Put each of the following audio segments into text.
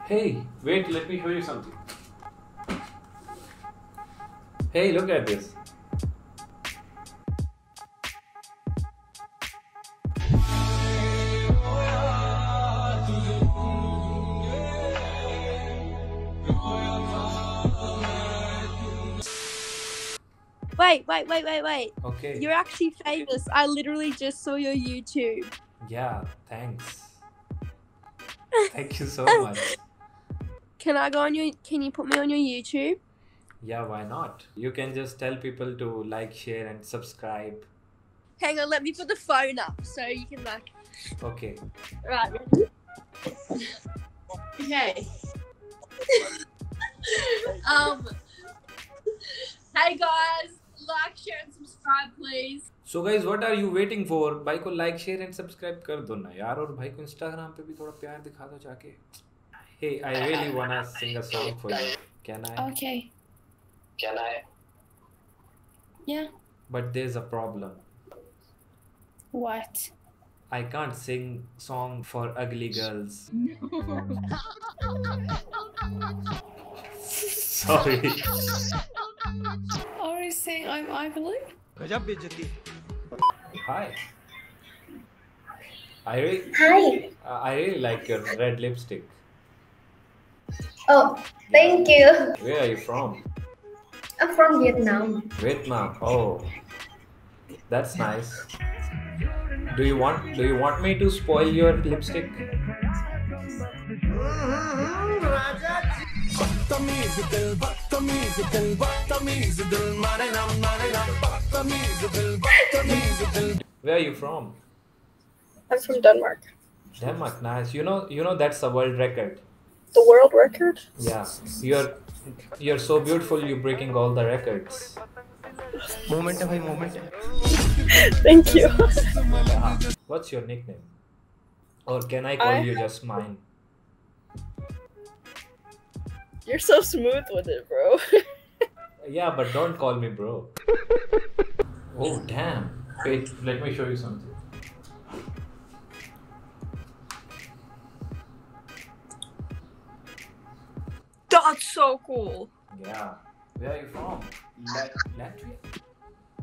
Hey, wait, let me show you something. Hey, look at this. Wait. Okay. You're actually famous. I literally just saw your YouTube. Yeah, thanks. Thank you so much. Can you put me on your YouTube? Yeah, why not? You can just tell people to like, share, and subscribe. Hang on, let me put the phone up so you can like. Okay. Right, ready? Okay. um. Hey guys, like, share, and subscribe, please. So guys, what are you waiting for? भाई को like, share, and subscribe कर दो ना यार, और भाई को Instagram पे भी थोड़ा प्यार दिखा दो जाके. Hey, I really wanna sing a song for you. Can I? Okay. Can I? Yeah. But there's a problem. What? I can't sing song for ugly girls. Sorry. Are you saying I'm ugly? गजब बेइज्जती Hi. I really, Hi. I really like your red lipstick. Oh, thank you. Where are you from? I'm from Vietnam. Vietnam. Oh, that's nice. Do you want me to spoil your lipstick? बदतमीज दिल बदतमीज दिल बदतमीज दिल मारे ना बदतमीज दिल बदतमीज दिल. Where are you from? I'm from Denmark. Denmark. Nice. You know that's a world record. The world record? Yeah. You're so beautiful. You're breaking all the records. Moment है भाई मोमेंट है. Thank you. Yeah. What's your nickname? Or can I call you just mine? You're so smooth with it, bro. Yeah, but don't call me bro. Oh, damn. Wait, let me show you something. That's so cool. Yeah. Where are you from? Latvia?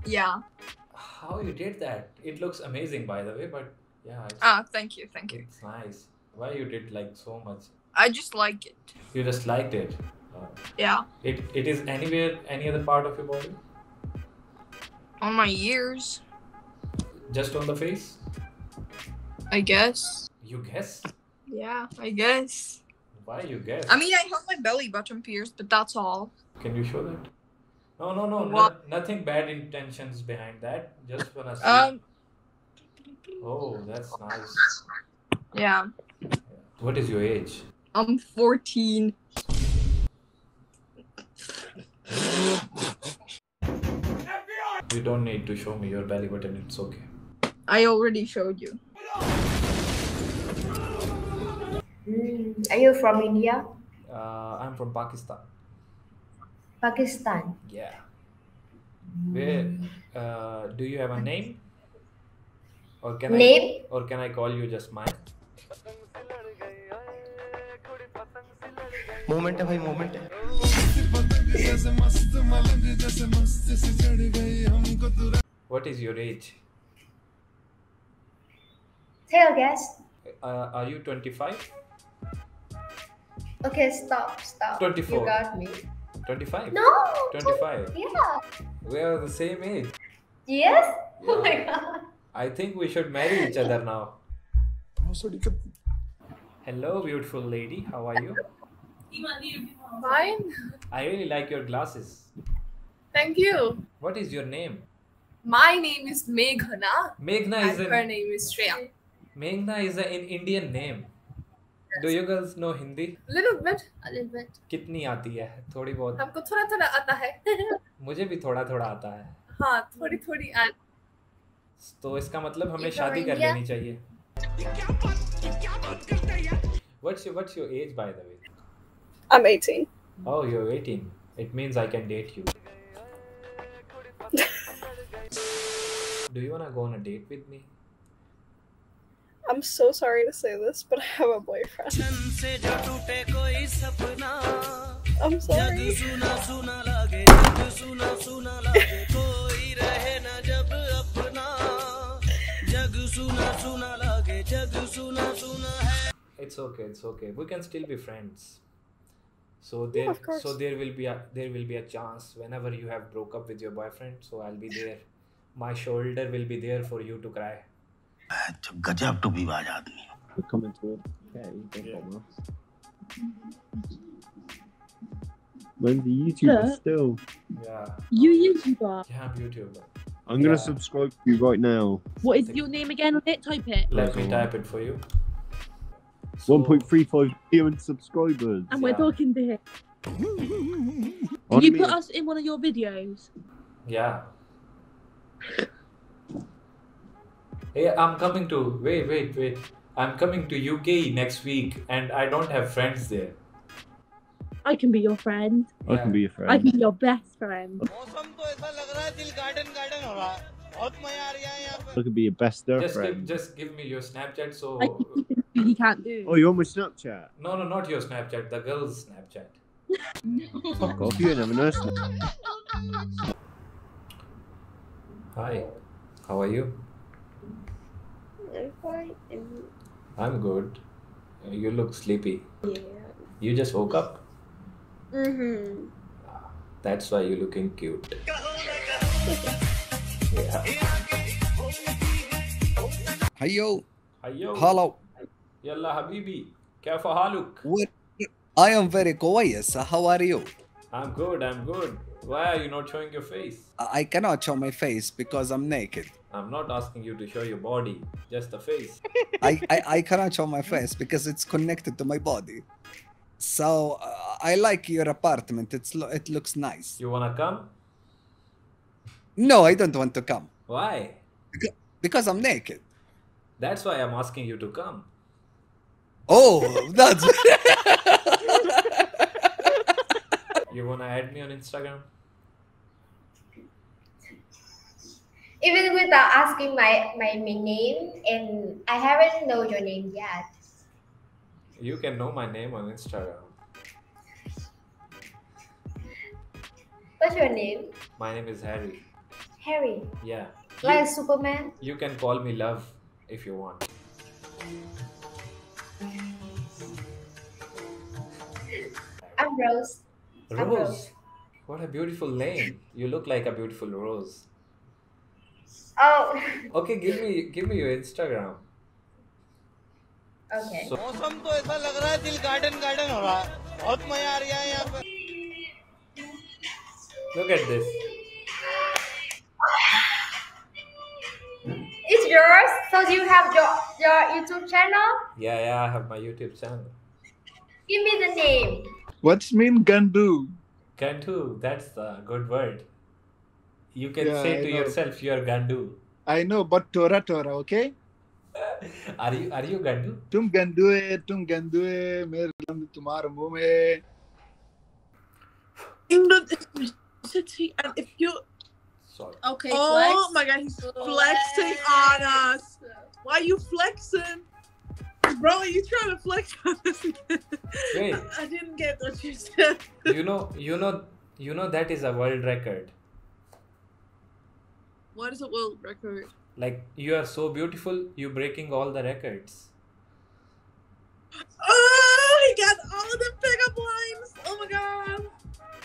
Yeah. How you did that? It looks amazing, by the way, but yeah, Thank you. it's nice. Why you did like so much? I just like it. You just liked it. Yeah. It is anywhere, any other part of your body? On my ears, Just on the face? I guess. You guess? Yeah, I guess. Why you guess? I mean, I have my belly button pierced, but that's all. Can you show that? No. What? Nothing bad intentions behind that. Just wanna see. Oh, that's nice. Yeah. What is your age? I'm 14. You don't need to show me your belly button. It's okay. I already showed you. Are you from India? I'm from Pakistan. Pakistan. Yeah. Where? Do you have a name? Or can Name? Or can I call you just mine? Moment है भाई moment है. What is your age? Take a guess. Are you 25? Okay, stop. 24. You got me. 25? No. 25. Yeah. We are the same age. Yes. Oh Yeah. my god. I think we should marry each other now. बहुत sorry कि Hello, beautiful lady. How are you? Fine. I really like your glasses. Thank you. What is your name? My name is Meghna. Meghna is And her an name is Shreya. Meghna is an Indian name. Do you girls know Hindi? A little bit. कितनी आती है? थोड़ी बहुत. हमको थोड़ा थोड़ा आता है. मुझे भी थोड़ा थोड़ा आता है. हाँ, थोड़ी थोड़ी. तो इसका मतलब हमें You शादी from कर India? लेनी चाहिए. What's your age, by the way? I'm 18. Oh, you're 18. It means I can date you. Do you wanna go on a date with me? I'm so sorry to say this, but I have a boyfriend. I'm sorry. It's okay, it's okay. We can still be friends. So Yeah, of course. there will be a chance whenever you have broke up with your boyfriend. So I'll be there. My shoulder will be there for you to cry. गजब टूबीबाज आदमी We're coming to it. Okay, don't bother us. When's the YouTuber Yeah. still? Yeah. You YouTuber. Yeah, I'm YouTuber. I'm gonna Yeah. subscribe to you right now. What is your name again on it? Type it. Let me Alright. type it for you. So, 1.35 million subscribers. And we're Yeah. talking to him. On Can you me. put us in one of your videos? Yeah. Hey, I'm coming to wait. I'm coming to UK next week and I don't have friends there. I can be your friend. I can be your I friend. can be your best friend. I could be your bester Just friend. give me your Snapchat so I can do things he can't do. Oh, you're on my Snapchat. No, not your Snapchat, the girl's Snapchat. Fuck off, you ain't having a Snapchat. Hi. How are you? I'm fine. I'm good. You look sleepy. Yeah. You just woke up? Mm-hmm. That's why you're looking cute. Yeah. Hayo, Hayo. hello. Yalla habibi. كيف حالك? What? I am very كويس. How are you? I'm good. Why are you not showing your face? I cannot show my face because I'm naked. I'm not asking you to show your body, just the face. I cannot show my face because it's connected to my body. So I like your apartment. It looks nice. You wanna come? No, I don't want to come Why? because I'm naked. That's why I'm asking you to come. Oh, that's. You wanna add me on Instagram? Even without asking my name, and I haven't know your name yet. You can know my name on Instagram. What's your name? My name is Harry. Harry. Yeah. Like Superman? You can call me Love if you want. I'm Rose. I'm Rose. What a beautiful name. You look like a beautiful rose. Oh, Okay, give me your Instagram. okay. So, मौसम तो ऐसा लग रहा है दिल garden garden हो रहा है बहुत मजा आ रहा है यहाँ पे look at this. It's yours. So you have your YouTube channel? Yeah, I have my YouTube channel. Give me the name. What's mean gandu? Gandu, that's the good word. You can Yeah, say I to know. yourself, you are Gandu. I know, but Tora, okay? Are you Gandu? तुम गंदू है मेरे लम्ब तुम्हारे मुंह में. England is city, and if you Sorry. Okay. oh my god, he's flexing on us. Why are you flexing, bro? Are you trying to flex on us again? Wait. I didn't get what you said. You know that is a world record. What is a world record? Like, you are so beautiful, you breaking all the records. Oh, he got all the pickup lines. Oh my god.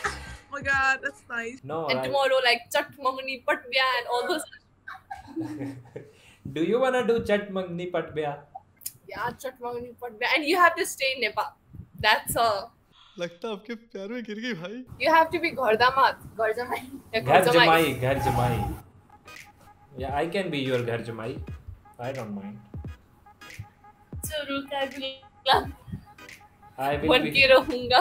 Oh my god, that's nice. No, And tomorrow, like Chat Mangni Patbya and all those. Do you wanna do Chat Mangni Patbya? Yeah, Chat Mangni Patbya. And you have to stay in Nepal. That's all. लगता आपके प्यार में गिर गई भाई. You have to be Ghardamad. Ghardamai. Ghar Jamai. Yeah, I can be your Ghar Jamai. I don't mind. Churu ka gulam I will ban be. ke rahunga.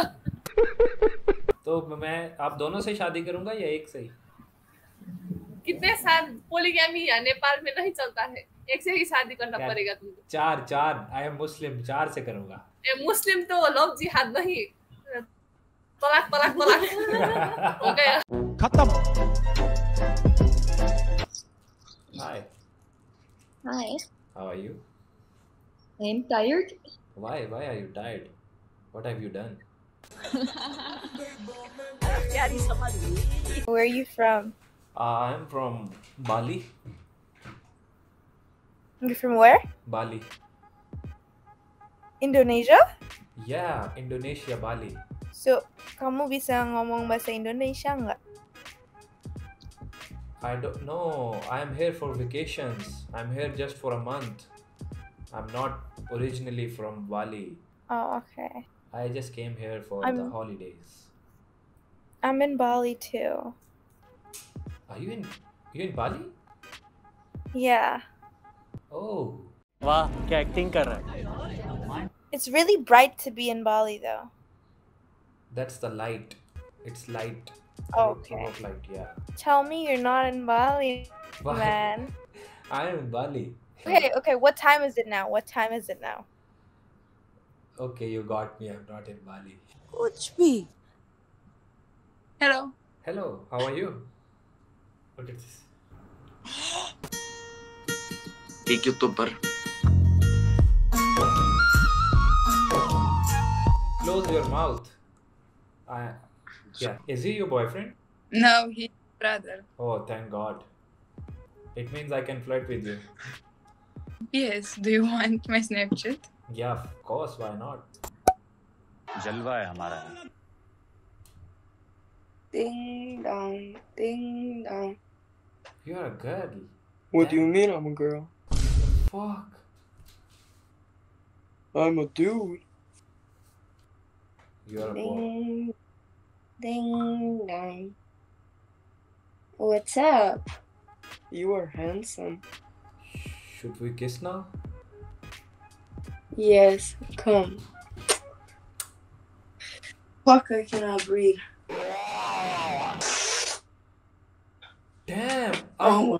तो मैं आप दोनों से शादी करूंगा या एक से ही? कितने साल पोलीगैमी है नेपाल में नहीं चलता है. एक से ही शादी करना क्या? पड़ेगा तुमको. चार आई एम मुस्लिम 4 से करूंगा. मुस्लिम तो लव जिहाद नहीं. तलाक हो गया. खत्म. Hi. Hi. How are you? I'm tired. Why? Why are you tired? What have you done? Where are you from? I'm from Bali. You're from where? Bali. Indonesia? Yeah, Indonesia, Bali. So, kamu bisa ngomong bahasa Indonesia nggak? I don't know. I'm here for vacations. I'm here just for a month. I'm not originally from Bali. Oh, okay. I just came here for the holidays. I'm in Bali too. Are you in Bali? Yeah. Oh. वाह क्या acting कर रहा है. It's really bright to be in Bali though. That's the light. It's light. Okay. Light, yeah. Tell me you're not in Bali, Why? man. I'm in Bali. Okay, what time is it now? What time is it now? Okay, you got me. I'm not in Bali. Which me? Hello. Hello, how are you? What is this? एक YouTuber. Close your mouth. Yeah. Is he your boyfriend? No, he's brother. Oh, thank God. It means I can flirt with you. Yes. Do you want my Snapchat? Yeah, of course. Why not? जलवा है हमारा. Ding dong, ding dong. You're a girl. What do you mean I'm a girl? Fuck. I'm a dude. You're a boy. Ding, ding dong. What's up? You are handsome. Should we kiss now? Yes, come. Fuck, I cannot breathe. Damn. Oh.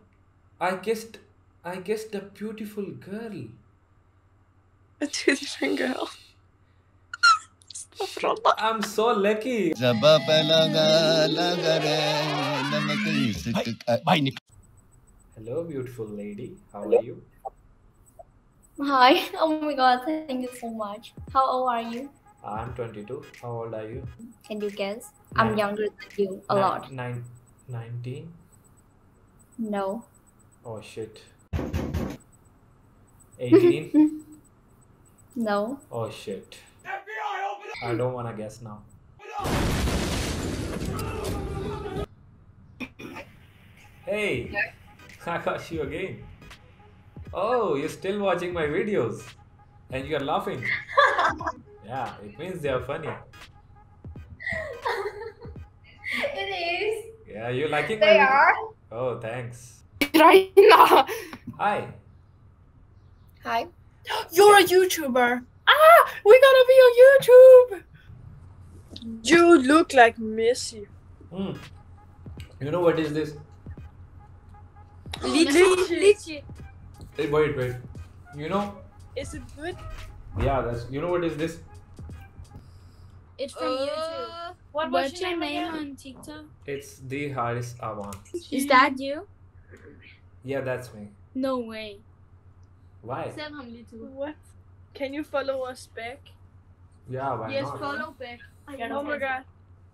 I kissed a beautiful girl. A different girl. I'm so lucky. Hello, beautiful lady. How are you? Hi. Oh my god, thank you so much. How old are you? I'm 22. How old are you? Can you guess? I'm younger than you a lot. 19? No. Oh shit. 18? No. Oh shit. I don't wanna guess now. Hey! I got you again. Oh, you're still watching my videos. And you're laughing. Yeah, it means they are funny. It is. Yeah, you liking They my are. Oh, thanks. Right now. Hi. Hi. You're a YouTuber. Ah, we gotta be on YouTube. You look like Messi. You know what is this? Lychee. Hey, wait. You know? Is it good? Yeah, that's. You know what is this? It's from YouTube. What's your name on TikTok? It's the hardest Awan. Is that you? Yeah, that's me. No way. Why? What? Can you follow us back? Yeah, why not? back. Oh my god.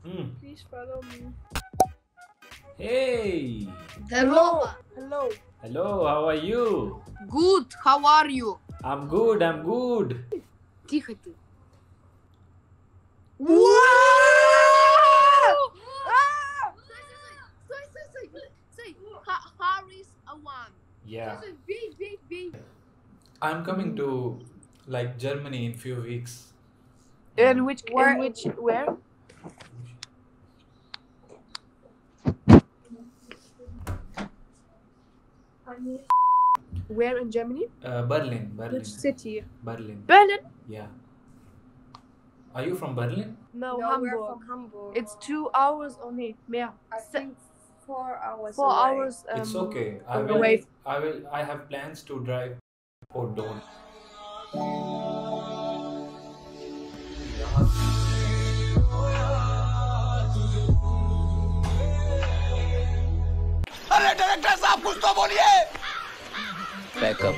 Hmm. Please follow me. Hey. Hello. Hello. Hello, how are you? Good. How are you? I'm good. Тихо ты. Стой. Harris Awan. Yeah. Бей. I'm coming to like Germany in few weeks. In which? Where? Where in Germany? Berlin. Which city? Berlin. Berlin? Yeah. Are you from Berlin? No, We're Hamburg. from Hamburg. It's 2 hours only. Mehr. I think 4 hours. 4 away. hours. It's okay. away. I have plans to drive or don't. अरे director साहब कुछ तो बोलिए। Back up.